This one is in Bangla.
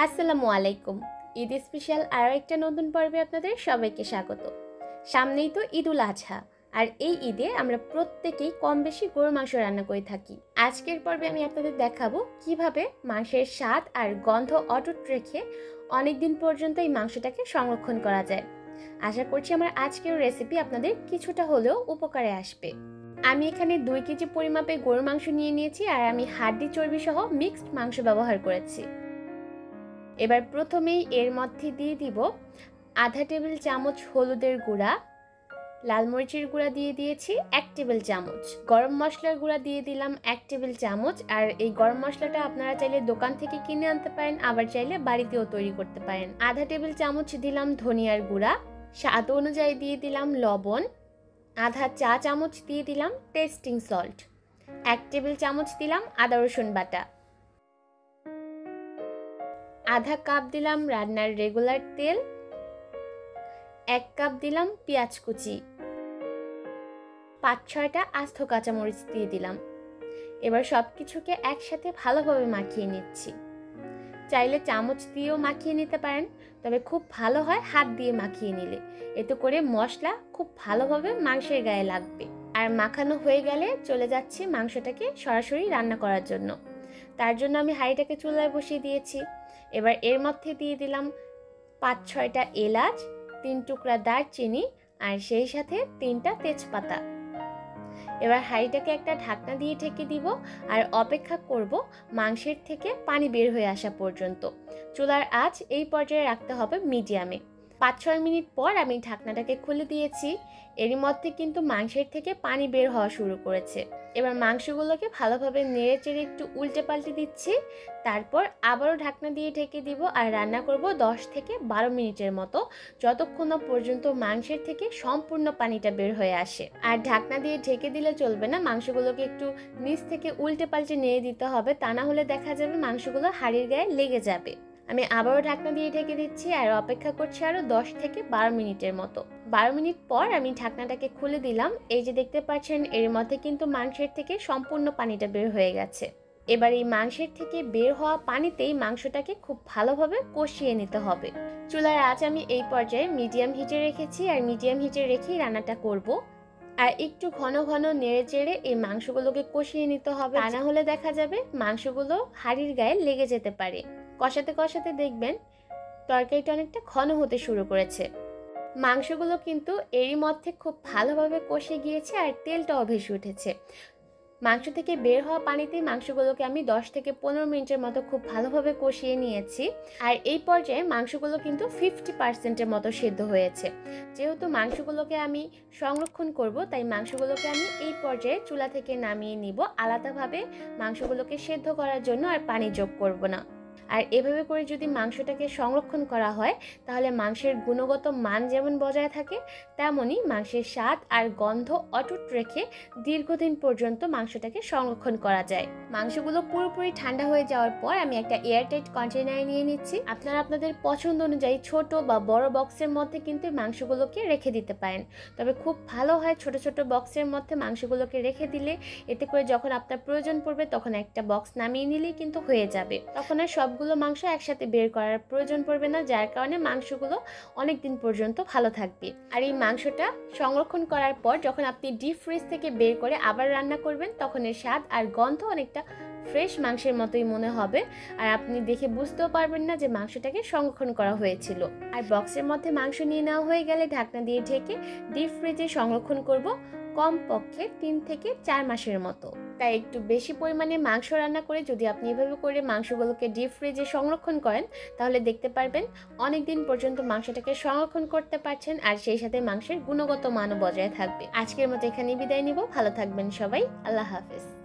আসসালামু আলাইকুম। ঈদ স্পেশাল আরও একটা নতুন পর্বে আপনাদের সবাইকে স্বাগত। সামনেই তো ঈদুল আজহা, আর এই ঈদে আমরা প্রত্যেকেই কম বেশি গরুর মাংস রান্না করে থাকি। আজকের পর্বে আমি আপনাদের দেখাবো কিভাবে মাংসের স্বাদ আর গন্ধ অটুট রেখে অনেক দিন পর্যন্ত এই মাংসটাকে সংরক্ষণ করা যায়। আশা করছি আমার আজকের রেসিপি আপনাদের কিছুটা হলেও উপকারে আসবে। আমি এখানে 2 কেজি পরিমাপে গরুর মাংস নিয়ে নিয়েছি, আর আমি হাড্ডি চর্বি সহ মিক্সড মাংস ব্যবহার করেছি। এবার প্রথমেই এর মধ্যে দিয়ে দিব আধা টেবিল চামচ হলুদের গুঁড়া, লাল মরিচের গুঁড়া দিয়ে দিয়েছি 1 টেবিল চামচ, গরম মশলার গুঁড়া দিয়ে দিলাম 1 টেবিল চামচ। আর এই গরম মশলাটা আপনারা চাইলে দোকান থেকে কিনে আনতে পারেন, আবার চাইলে বাড়িতেও তৈরি করতে পারেন। আধা টেবিল চামচ দিলাম ধনিয়ার গুঁড়া, স্বাদ অনুযায়ী দিয়ে দিলাম লবণ, আধা চা চামচ দিয়ে দিলাম টেস্টিং সল্ট, 1 টেবিল চামচ দিলাম আদা রসুন বাটা, আধা কাপ দিলাম রান্নার রেগুলার তেল, 1 কাপ দিলাম পেঁয়াজ কুচি, 5-6টা আস্ত কাঁচামরিচ দিয়ে দিলাম। এবার সব কিছুকে একসাথে ভালোভাবে মাখিয়ে নিচ্ছি। চাইলে চামচ দিয়েও মাখিয়ে নিতে পারেন, তবে খুব ভালো হয় হাত দিয়ে মাখিয়ে নিলে, এতে করে মশলা খুব ভালোভাবে মাংসের গায়ে লাগবে। আর মাখানো হয়ে গেলে চলে যাচ্ছে মাংসটাকে সরাসরি রান্না করার জন্য। তার জন্য আমি হাঁড়িটাকে চুলায় বসিয়ে দিয়েছি। এবার এর মধ্যে দিয়ে দিলাম 5-6টা এলাচ, 3 টুকরা দারচিনি, আর সেই সাথে 3টা তেজপাতা। এবার হাঁড়িটাকে একটা ঢাকনা দিয়ে ঢেকে দিব আর অপেক্ষা করব মাংসের থেকে পানি বের হয়ে আসা পর্যন্ত। চুলার আঁচ এই পর্যায়ে রাখতে হবে মিডিয়ামে। 5-6 মিনিট পর আমি ঢাকনাটাকে খুলে দিয়েছি। এরই মধ্যে কিন্তু মাংসের থেকে পানি বের হওয়া শুরু করেছে। এবার মাংসগুলোকে ভালোভাবে নেড়ে চেড়ে একটু উল্টে পাল্টে দিচ্ছি। তারপর আবারও ঢাকনা দিয়ে ঢেকে দিব আর রান্না করব 10 থেকে 12 মিনিটের মতো, যতক্ষণ না পর্যন্ত মাংসের থেকে সম্পূর্ণ পানিটা বের হয়ে আসে। আর ঢাকনা দিয়ে ঢেকে দিলে চলবে না, মাংসগুলোকে একটু নিচ থেকে উল্টে পাল্টে নেড়ে দিতে হবে, তা না হলে দেখা যাবে মাংসগুলো হাঁড়ির গায়ে লেগে যাবে। আমি আবারও ঢাকনা দিয়ে ঢেকে দিচ্ছি আর অপেক্ষা করছি আরও 10 থেকে 12 মিনিটের মতো। 12 মিনিট পর আমি ঢাকনাটাকে খুলে দিলাম। এই যে দেখতে পাচ্ছেন, এর মধ্যে কিন্তু মাংসের থেকে সম্পূর্ণ পানিটা বের হয়ে গেছে। এবার এই মাংসের থেকে বের হওয়া পানিতেই মাংসটাকে খুব ভালোভাবে কষিয়ে নিতে হবে। চুলার আঁচ আমি এই পর্যায়ে মিডিয়াম হিটে রেখেছি, আর মিডিয়াম হিটে রেখেই রান্নাটা করব। আর একটু ঘন ঘন নেড়ে চেড়ে এই মাংসগুলোকে কষিয়ে নিতে হবে, তা না হলে দেখা যাবে মাংসগুলো হাঁড়ির গায়ে লেগে যেতে পারে। কষাতে কষাতে দেখবেন তরকারিটা অনেকটা ঘন হতে শুরু করেছে। মাংসগুলো কিন্তু এরই মধ্যে খুব ভালোভাবে কষে গিয়েছে আর তেলটাও ভেসে উঠেছে। মাংস থেকে বের হওয়া পানিতেই মাংসগুলোকে আমি 10 থেকে 15 মিনিটের মতো খুব ভালোভাবে কষিয়ে নিয়েছি। আর এই পর্যায়ে মাংসগুলো কিন্তু 50%-এর মতো সেদ্ধ হয়েছে। যেহেতু মাংসগুলোকে আমি সংরক্ষণ করব, তাই মাংসগুলোকে আমি এই পর্যায়ে চুলা থেকে নামিয়ে নিব। আলাদাভাবে মাংসগুলোকে সেদ্ধ করার জন্য আর পানি যোগ করব না। আর এভাবে করে যদি মাংসটাকে সংরক্ষণ করা হয়, তাহলে মাংসের গুণগত মান যেমন বজায় থাকে, তেমনই মাংসের স্বাদ আর গন্ধ অটুট রেখে দীর্ঘদিন পর্যন্ত মাংসটাকে সংরক্ষণ করা যায়। মাংসগুলো পুরোপুরি ঠান্ডা হয়ে যাওয়ার পর আমি একটা এয়ারটাইট কন্টেনারে নিয়ে নিচ্ছি। আপনারা আপনাদের পছন্দ অনুযায়ী ছোট বা বড় বক্সের মধ্যে কিন্তু মাংসগুলোকে রেখে দিতে পারেন। তবে খুব ভালো হয় ছোট ছোট বক্সের মধ্যে মাংসগুলোকে রেখে দিলে, এতে করে যখন আপনার প্রয়োজন পড়বে তখন একটা বক্স নামিয়ে নিলেই কিন্তু হয়ে যাবে। তখন আর সবগুলো মাংস একসাথে বের করার প্রয়োজন পড়বে না, যার কারণে মাংসগুলো অনেক দিন পর্যন্ত ভালো থাকবে। আর এই মাংসটা সংরক্ষণ করার পর যখন আপনি ডিপ ফ্রিজ থেকে বের করে আবার রান্না করবেন, তখন এর স্বাদ আর গন্ধ অনেকটা ফ্রেশ মাংসের মতোই মনে হবে, আর আপনি দেখে বুঝতেও পারবেন না যে মাংসটাকে সংরক্ষণ করা হয়েছিল। আর বক্সের মধ্যে মাংস নিয়ে নেওয়া হয়ে গেলে ঢাকনা দিয়ে ঢেকে ডিপ ফ্রিজে সংরক্ষণ করব কমপক্ষে 3 থেকে 4 মাসের মতো। তাই একটু বেশি পরিমাণে মাংস রান্না করে যদি আপনি এভাবে করে মাংসগুলোকে ডিপ ফ্রিজে সংরক্ষণ করেন, তাহলে দেখতে পারবেন অনেক দিন পর্যন্ত মাংসটাকে সংরক্ষণ করতে পারছেন, আর সেই সাথে মাংসের গুণগত মানও বজায় থাকবে। আজকের মতো এখানেই বিদায় নিব। ভালো থাকবেন সবাই। আল্লাহ হাফেজ।